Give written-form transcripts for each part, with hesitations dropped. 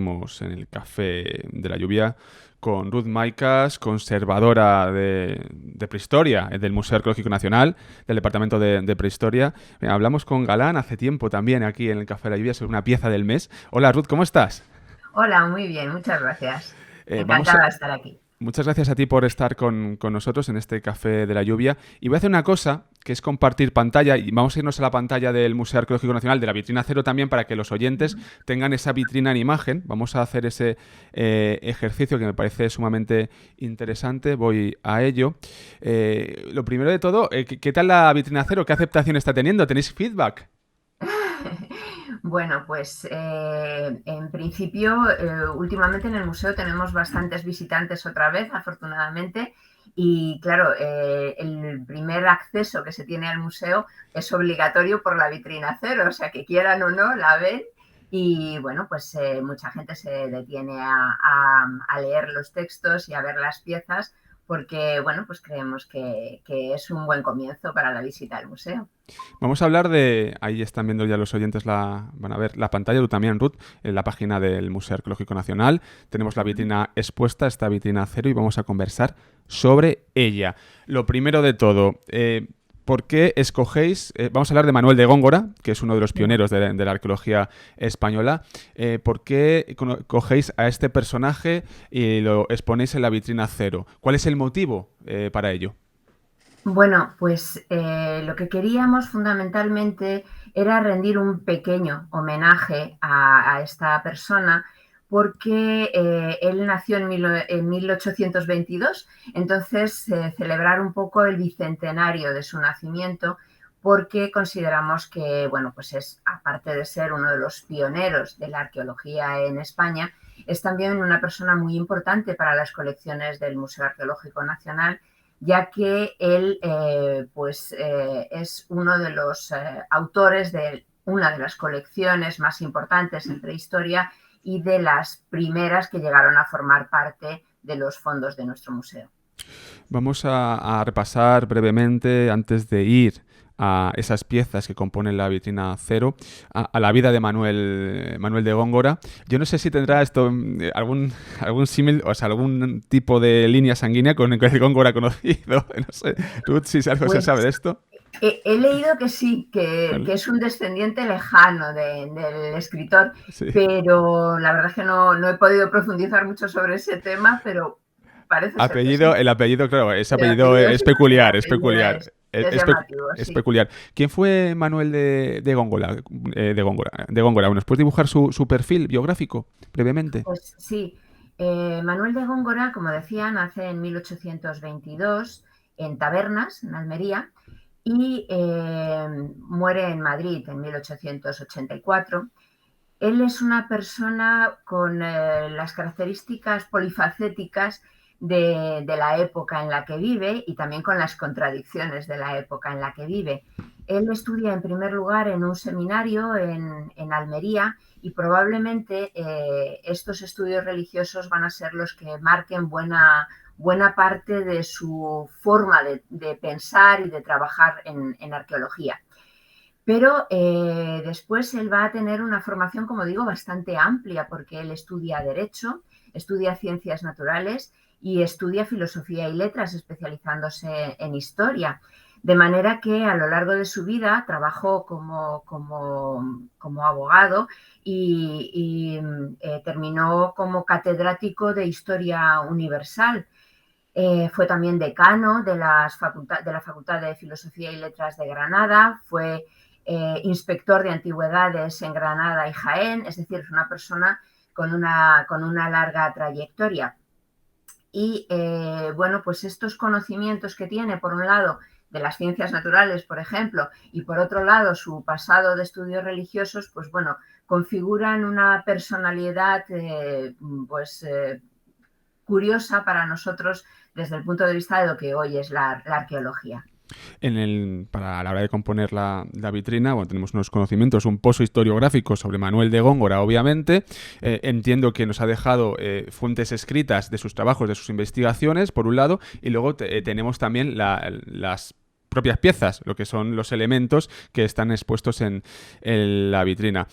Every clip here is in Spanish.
estamos en el Café de la Lluvia con Ruth Maicas, conservadora de prehistoria del Museo Arqueológico Nacional, del Departamento de Prehistoria. Hablamos con Galán hace tiempo también aquí en el Café de la Lluvia sobre una pieza del mes. Hola Ruth, ¿cómo estás? Hola, muy bien, muchas gracias. Vamos a- Encantada de estar aquí. Muchas gracias a ti por estar con nosotros en este Café de la Lluvia. Y voy a hacer una cosa, que es compartir pantalla, y vamos a irnos a la pantalla del Museo Arqueológico Nacional, de la vitrina cero también, para que los oyentes tengan esa vitrina en imagen. Vamos a hacer ese ejercicio que me parece sumamente interesante. Voy a ello. Lo primero de todo, ¿qué tal la vitrina cero? ¿Qué aceptación está teniendo? ¿Tenéis feedback? Bueno, pues en principio, últimamente en el museo tenemos bastantes visitantes otra vez, afortunadamente, y claro, el primer acceso que se tiene al museo es obligatorio por la vitrina cero, o sea que quieran o no, la ven. Y bueno, pues mucha gente se detiene a leer los textos y a ver las piezas porque, bueno, pues creemos que es un buen comienzo para la visita al museo. Vamos a hablar de, ahí están viendo ya los oyentes, van a ver la pantalla, tú también, Ruth, en la página del Museo Arqueológico Nacional. Tenemos la vitrina expuesta, esta vitrina cero, y vamos a conversar sobre ella. Lo primero de todo, ¿por qué escogéis? Vamos a hablar de Manuel de Góngora, que es uno de los pioneros de la arqueología española. ¿Por qué cogéis a este personaje y lo exponéis en la vitrina cero? ¿Cuál es el motivo para ello? Bueno, pues lo que queríamos fundamentalmente era rendir un pequeño homenaje a esta persona porque él nació en 1822, entonces celebrar un poco el bicentenario de su nacimiento porque consideramos que, bueno, pues es, aparte de ser uno de los pioneros de la arqueología en España, es también una persona muy importante para las colecciones del Museo Arqueológico Nacional, ya que él es uno de los autores de una de las colecciones más importantes en prehistoria y de las primeras que llegaron a formar parte de los fondos de nuestro museo. Vamos a repasar brevemente, antes de ir a esas piezas que componen la vitrina cero, a la vida de Manuel de Góngora. Yo no sé si tendrá esto algún símil, o sea, algún tipo de línea sanguínea con el Góngora conocido. No sé, Ruth, si algo se sabe Pues de esto. he leído que sí, ¿Vale? que es un descendiente lejano del escritor, Sí. pero la verdad es que no he podido profundizar mucho sobre ese tema, pero parece ser que sí. El apellido, claro, ese El apellido apellido es sí, porque el peculiar, es apellido peculiar. es llamativo, Es sí. peculiar. ¿Quién fue Manuel de Góngora? De Góngora. ¿Nos puedes dibujar su perfil biográfico brevemente? Pues sí, Manuel de Góngora, como decía, nace en 1822 en Tabernas, en Almería, y muere en Madrid en 1884. Él es una persona con las características polifacéticas de la época en la que vive y también con las contradicciones de la época en la que vive. Él estudia en primer lugar en un seminario en Almería y probablemente estos estudios religiosos van a ser los que marquen buena parte de su forma de pensar y de trabajar en arqueología. Pero después él va a tener una formación, como digo, bastante amplia, porque él estudia Derecho, estudia Ciencias Naturales y estudia Filosofía y Letras, especializándose en Historia. De manera que a lo largo de su vida trabajó como abogado y terminó como catedrático de Historia Universal. Fue también decano de la Facultad de Filosofía y Letras de Granada, fue inspector de antigüedades en Granada y Jaén, es decir, es una persona con una larga trayectoria. Y bueno, pues estos conocimientos que tiene, por un lado, de las ciencias naturales, por ejemplo, y por otro lado, su pasado de estudios religiosos, pues bueno, configuran una personalidad curiosa para nosotros desde el punto de vista de lo que hoy es la arqueología. Para la hora de componer la vitrina, bueno, tenemos unos conocimientos, un pozo historiográfico sobre Manuel de Góngora, obviamente. Entiendo que nos ha dejado fuentes escritas de sus trabajos, de sus investigaciones, por un lado, y luego tenemos también las propias piezas, lo que son los elementos que están expuestos en la vitrina.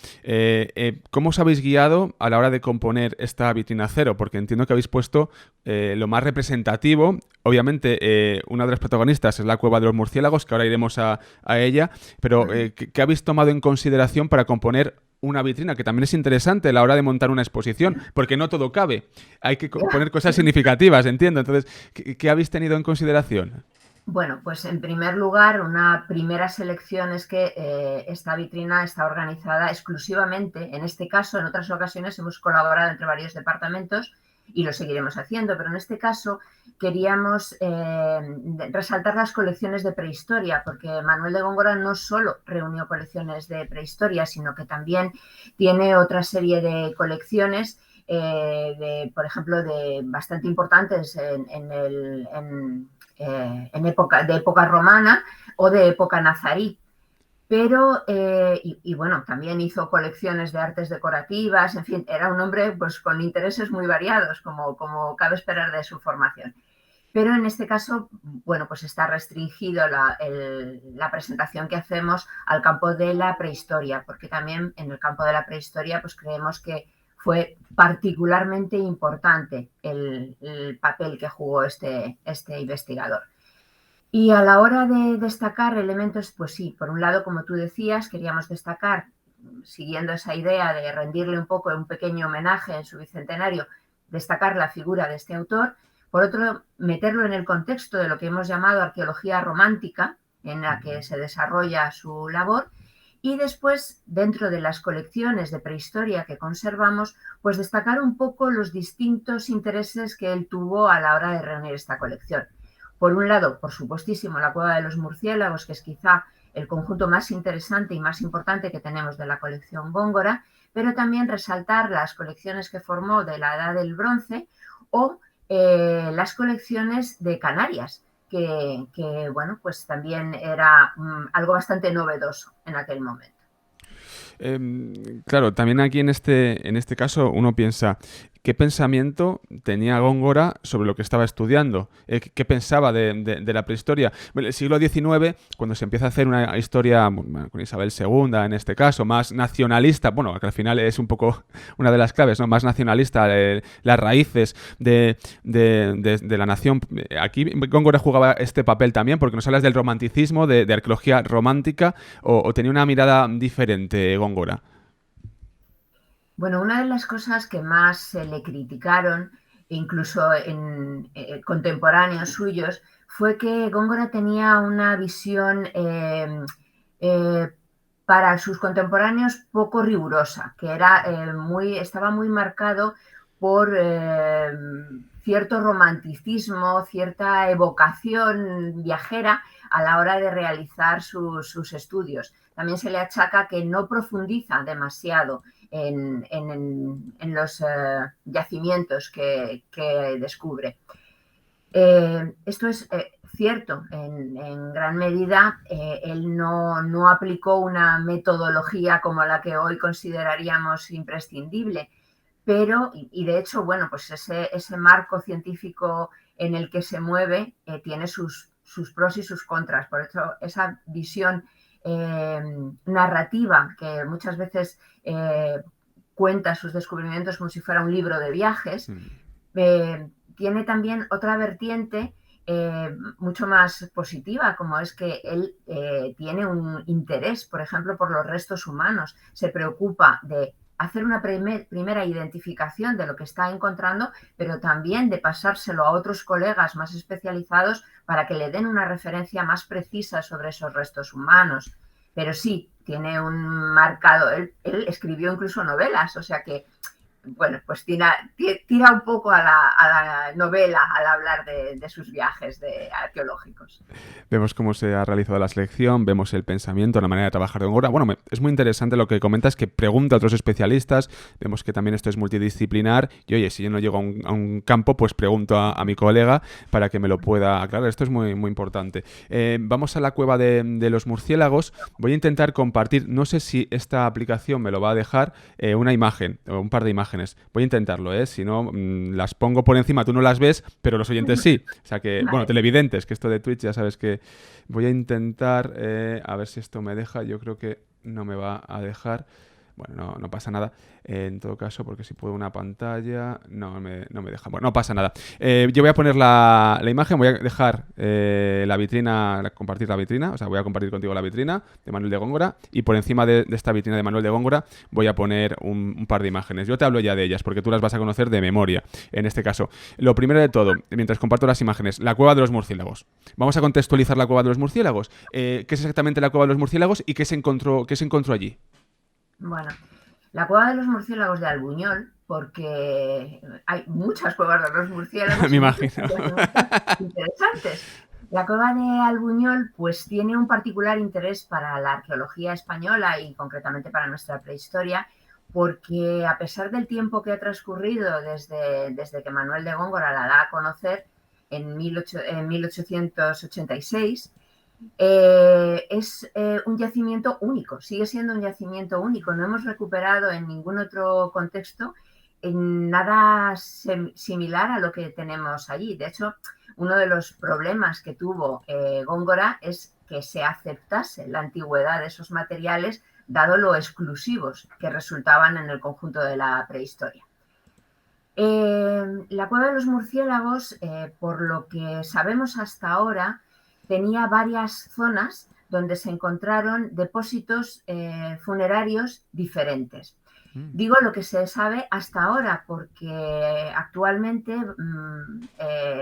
¿Cómo os habéis guiado a la hora de componer esta vitrina cero? Porque entiendo que habéis puesto lo más representativo. Obviamente, una de las protagonistas es la cueva de los murciélagos, que ahora iremos a ella, pero ¿qué habéis tomado en consideración para componer una vitrina? Que también es interesante a la hora de montar una exposición, porque no todo cabe. Hay que poner cosas significativas, entiendo. Entonces, ¿qué habéis tenido en consideración? Bueno, pues en primer lugar, una primera selección es que esta vitrina está organizada exclusivamente, en este caso, en otras ocasiones hemos colaborado entre varios departamentos y lo seguiremos haciendo, pero en este caso queríamos resaltar las colecciones de prehistoria, porque Manuel de Góngora no solo reunió colecciones de prehistoria, sino que también tiene otra serie de colecciones, por ejemplo, de bastante importantes en época romana o de época nazarí. Pero, bueno, también hizo colecciones de artes decorativas, en fin, era un hombre pues, con intereses muy variados, como cabe esperar de su formación. Pero en este caso, bueno, pues está restringido la presentación que hacemos al campo de la prehistoria, porque también en el campo de la prehistoria pues creemos que fue particularmente importante el papel que jugó este investigador. Y a la hora de destacar elementos, pues sí, por un lado, como tú decías, queríamos destacar, siguiendo esa idea de rendirle un pequeño homenaje en su bicentenario, destacar la figura de este autor. Por otro, meterlo en el contexto de lo que hemos llamado arqueología romántica, en la que se desarrolla su labor. Y después, dentro de las colecciones de prehistoria que conservamos, pues destacar un poco los distintos intereses que él tuvo a la hora de reunir esta colección. Por un lado, por supuestísimo, la cueva de los murciélagos, que es quizá el conjunto más interesante y más importante que tenemos de la colección Góngora, pero también resaltar las colecciones que formó de la Edad del Bronce o las colecciones de Canarias, que bueno, pues también era algo bastante novedoso en aquel momento. Claro, también aquí en este caso uno piensa, ¿qué pensamiento tenía Góngora sobre lo que estaba estudiando? ¿Qué pensaba de la prehistoria? Bueno, el siglo XIX, cuando se empieza a hacer una historia con Isabel II, en este caso, más nacionalista, bueno, que al final es un poco una de las claves, ¿no? Más nacionalista, las raíces de la nación. Aquí Góngora jugaba este papel también, porque nos hablas del romanticismo, de arqueología romántica, o tenía una mirada diferente, Góngora. Bueno, una de las cosas que más se le criticaron, incluso en contemporáneos suyos, fue que Góngora tenía una visión para sus contemporáneos poco rigurosa, que estaba muy marcado por cierto romanticismo, cierta evocación viajera a la hora de realizar sus estudios. También se le achaca que no profundiza demasiado en los yacimientos que descubre. Esto es cierto, en gran medida él no aplicó una metodología como la que hoy consideraríamos imprescindible, pero, y de hecho, bueno, pues ese marco científico en el que se mueve tiene sus pros y sus contras. Por eso esa visión narrativa que muchas veces cuenta sus descubrimientos como si fuera un libro de viajes, tiene también otra vertiente mucho más positiva, como es que él tiene un interés, por ejemplo, por los restos humanos, se preocupa de hacer una primera identificación de lo que está encontrando, pero también de pasárselo a otros colegas más especializados para que le den una referencia más precisa sobre esos restos humanos. Pero sí, tiene un marcado, él escribió incluso novelas, o sea que, bueno, pues tira un poco a la novela al hablar de sus viajes arqueológicos. Vemos cómo se ha realizado la selección, vemos el pensamiento, la manera de trabajar de Góngora. Bueno, es muy interesante lo que comentas, que pregunta a otros especialistas, vemos que también esto es multidisciplinar y oye, si yo no llego a un campo, pues pregunto a mi colega para que me lo pueda aclarar. Esto es muy, muy importante. Vamos a la cueva de los murciélagos. Voy a intentar compartir, no sé si esta aplicación me lo va a dejar, una imagen o un par de imágenes imágenes. Voy a intentarlo, ¿eh? Si no, las pongo por encima, tú no las ves, pero los oyentes sí. O sea que, bueno, televidentes, que esto de Twitch ya sabes que voy a intentar, a ver si esto me deja. Yo creo que no me va a dejar. Bueno, no pasa nada. En todo caso, porque si puedo una pantalla, no me deja. Bueno, no pasa nada. Yo voy a poner la imagen, voy a dejar la vitrina, compartir la vitrina, o sea, voy a compartir contigo la vitrina de Manuel de Góngora y por encima de esta vitrina de Manuel de Góngora voy a poner un par de imágenes. Yo te hablo ya de ellas porque tú las vas a conocer de memoria, en este caso. Lo primero de todo, mientras comparto las imágenes, la cueva de los murciélagos. Vamos a contextualizar la cueva de los murciélagos. ¿Qué es exactamente la cueva de los murciélagos y qué se encontró allí? Bueno, la cueva de los murciélagos de Albuñol, porque hay muchas cuevas de los murciélagos. Me imagino. Interesantes. La cueva de Albuñol pues tiene un particular interés para la arqueología española y concretamente para nuestra prehistoria, porque a pesar del tiempo que ha transcurrido desde que Manuel de Góngora la da a conocer en 1886, es un yacimiento único, sigue siendo un yacimiento único. No hemos recuperado en ningún otro contexto nada similar a lo que tenemos allí. De hecho, uno de los problemas que tuvo Góngora es que se aceptase la antigüedad de esos materiales, dado lo exclusivos que resultaban en el conjunto de la prehistoria. La cueva de los murciélagos, por lo que sabemos hasta ahora, tenía varias zonas donde se encontraron depósitos funerarios diferentes. Digo lo que se sabe hasta ahora porque actualmente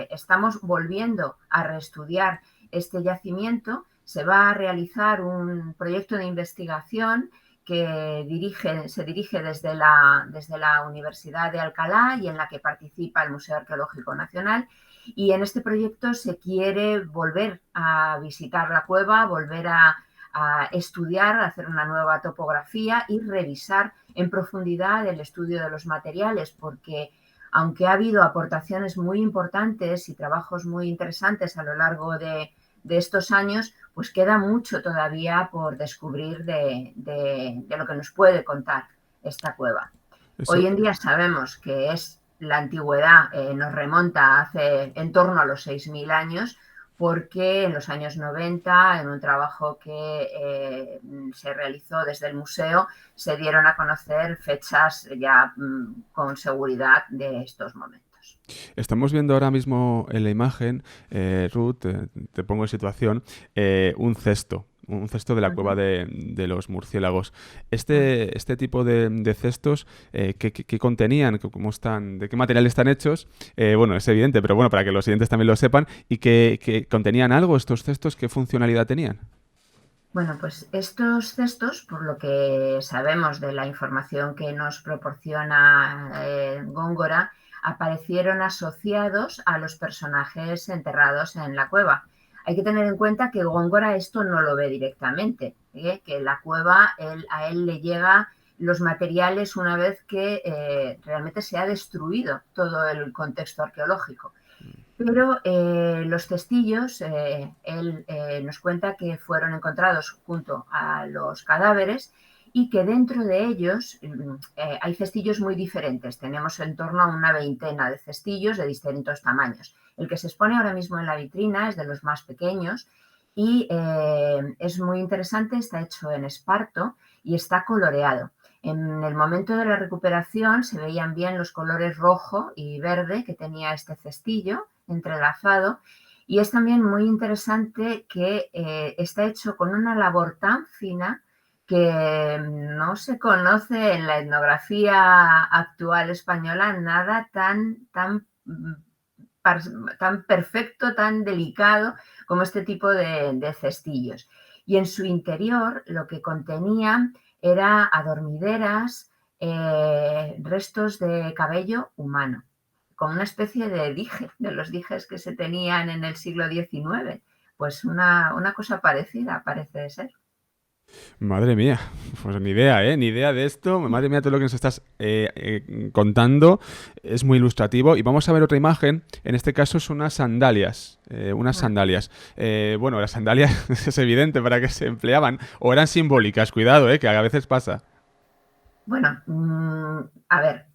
estamos volviendo a reestudiar este yacimiento. Se va a realizar un proyecto de investigación que se dirige desde la Universidad de Alcalá y en la que participa el Museo Arqueológico Nacional. Y en este proyecto se quiere volver a visitar la cueva, volver a estudiar, a hacer una nueva topografía y revisar en profundidad el estudio de los materiales, porque aunque ha habido aportaciones muy importantes y trabajos muy interesantes a lo largo de estos años, pues queda mucho todavía por descubrir de lo que nos puede contar esta cueva. Hoy en día sabemos que la antigüedad nos remonta hace en torno a los 6.000 años, porque en los años 90, en un trabajo que se realizó desde el museo, se dieron a conocer fechas ya con seguridad de estos momentos. Estamos viendo ahora mismo en la imagen, Ruth, te pongo en situación, un cesto de la cueva de los murciélagos. Este tipo de cestos, ¿qué contenían? ¿Cómo están? ¿De qué material están hechos? Bueno, es evidente, pero bueno, para que los oyentes también lo sepan. ¿Y que contenían algo estos cestos? ¿Qué funcionalidad tenían? Bueno, pues estos cestos, por lo que sabemos de la información que nos proporciona Góngora, aparecieron asociados a los personajes enterrados en la cueva. Hay que tener en cuenta que Góngora esto no lo ve directamente, que la cueva a él le llega los materiales una vez que realmente se ha destruido todo el contexto arqueológico. Pero los cestillos, él nos cuenta que fueron encontrados junto a los cadáveres y que dentro de ellos hay cestillos muy diferentes. Tenemos en torno a una veintena de cestillos de distintos tamaños. El que se expone ahora mismo en la vitrina es de los más pequeños y es muy interesante, está hecho en esparto y está coloreado. En el momento de la recuperación se veían bien los colores rojo y verde que tenía este cestillo entrelazado, y es también muy interesante que está hecho con una labor tan fina que no se conoce en la etnografía actual española nada tan perfecto, tan delicado como este tipo de cestillos. Y en su interior lo que contenía era adormideras, restos de cabello humano, con una especie de dije, de los dijes que se tenían en el siglo XIX. Pues una cosa parecida parece ser. Madre mía, pues ni idea, ni idea de esto. Madre mía, todo lo que nos estás contando es muy ilustrativo. Y vamos a ver otra imagen. En este caso son unas sandalias. Bueno, las sandalias es evidente para qué se empleaban. O eran simbólicas, cuidado, que a veces pasa. Bueno, a ver,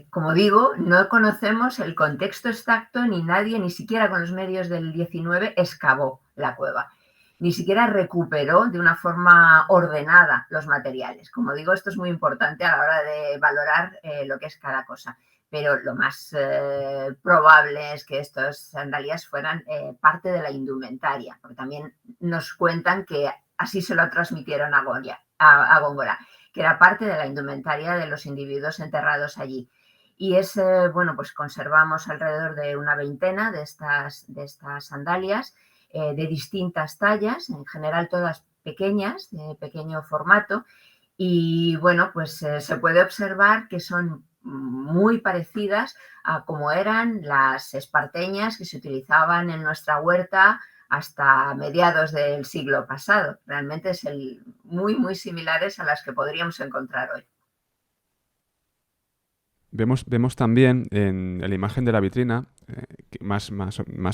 como digo, no conocemos el contexto exacto, ni nadie, ni siquiera con los medios del 19, excavó la cueva. Ni siquiera recuperó de una forma ordenada los materiales. Como digo, esto es muy importante a la hora de valorar lo que es cada cosa. Pero lo más probable es que estas sandalias fueran parte de la indumentaria, porque también nos cuentan que así se lo transmitieron a Góngora, que era parte de la indumentaria de los individuos enterrados allí. Y bueno, pues conservamos alrededor de una veintena de estas sandalias de distintas tallas, en general todas pequeñas, de pequeño formato, y bueno, pues se puede observar que son muy parecidas a como eran las esparteñas que se utilizaban en nuestra huerta hasta mediados del siglo pasado. Realmente es muy similares a las que podríamos encontrar hoy. Vemos también en la imagen de la vitrina más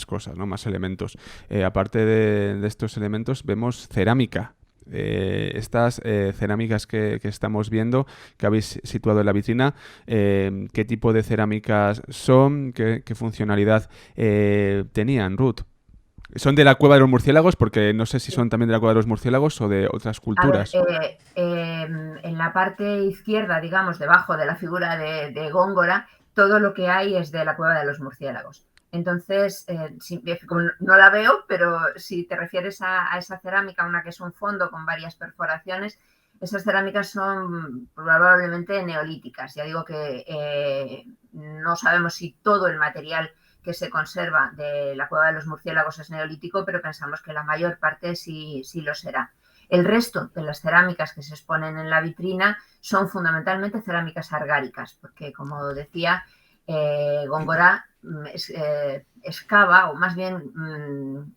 cosas, ¿no? Más elementos. Aparte de estos elementos, vemos cerámica. Estas cerámicas que estamos viendo, que habéis situado en la vitrina, ¿qué tipo de cerámicas son? ¿Qué funcionalidad tenían, Ruth? ¿Son de la cueva de los murciélagos? Porque no sé si son también de la cueva de los murciélagos o de otras A ver, culturas. en la parte izquierda, digamos, debajo de la figura de Góngora, todo lo que hay es de la cueva de los murciélagos. Entonces, no la veo, pero si te refieres a esa cerámica, una que es un fondo con varias perforaciones, esas cerámicas son probablemente neolíticas. Ya digo que no sabemos si todo el material que se conserva de la cueva de los murciélagos es neolítico, pero pensamos que la mayor parte sí lo será. El resto de las cerámicas que se exponen en la vitrina son fundamentalmente cerámicas argáricas, porque, como decía, Góngora excava, o más bien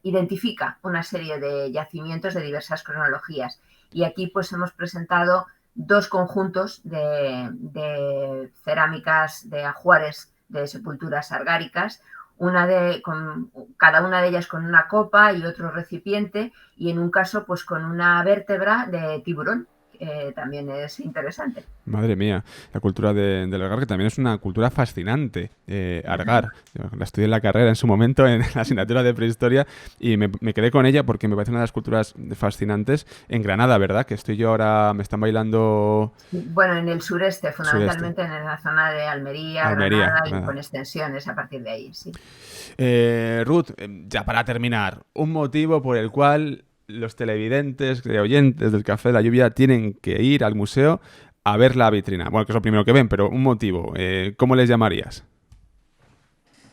identifica una serie de yacimientos de diversas cronologías. Y aquí pues hemos presentado dos conjuntos de cerámicas de ajuares de sepulturas argáricas, cada una de ellas con una copa y otro recipiente, y en un caso pues con una vértebra de tiburón, que también es interesante. Madre mía, la cultura del Argar, que también es una cultura fascinante. Argar, yo la estudié en la carrera en su momento, en la asignatura de prehistoria, y me quedé con ella porque me parece una de las culturas fascinantes. En Granada, ¿verdad? Que estoy yo ahora, me están bailando Bueno, en el sureste, sureste. fundamentalmente en la zona de Almería, Almería, Granada, y Granada. con extensiones a partir de ahí, sí. Ruth, ya para terminar, un motivo por el cual los televidentes, oyentes del Café de la Lluvia tienen que ir al museo a ver la vitrina. Bueno, que es lo primero que ven, pero un motivo. ¿Cómo les llamarías?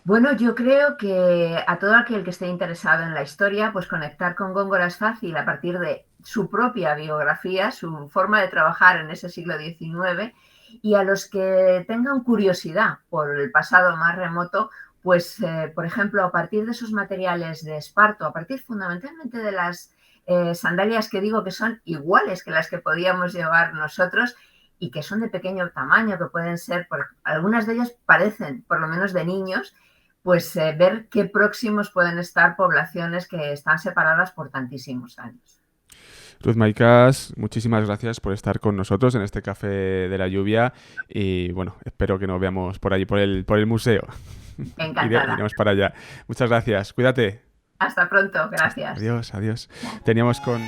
Bueno, yo creo que a todo aquel que esté interesado en la historia, pues conectar con Góngora es fácil a partir de su propia biografía, su forma de trabajar en ese siglo XIX, y a los que tengan curiosidad por el pasado más remoto, pues, por ejemplo, a partir de esos materiales de esparto, a partir fundamentalmente de las sandalias que digo que son iguales que las que podíamos llevar nosotros, y que son de pequeño tamaño, que pueden ser, algunas de ellas parecen, por lo menos de niños, pues ver qué próximos pueden estar poblaciones que están separadas por tantísimos años. Ruth Maicas, muchísimas gracias por estar con nosotros en este Café de la Lluvia y bueno, espero que nos veamos por allí, por el museo. Encantada. Iremos para allá. Muchas gracias, cuídate. Hasta pronto, gracias. Adiós, adiós. Gracias. Teníamos con...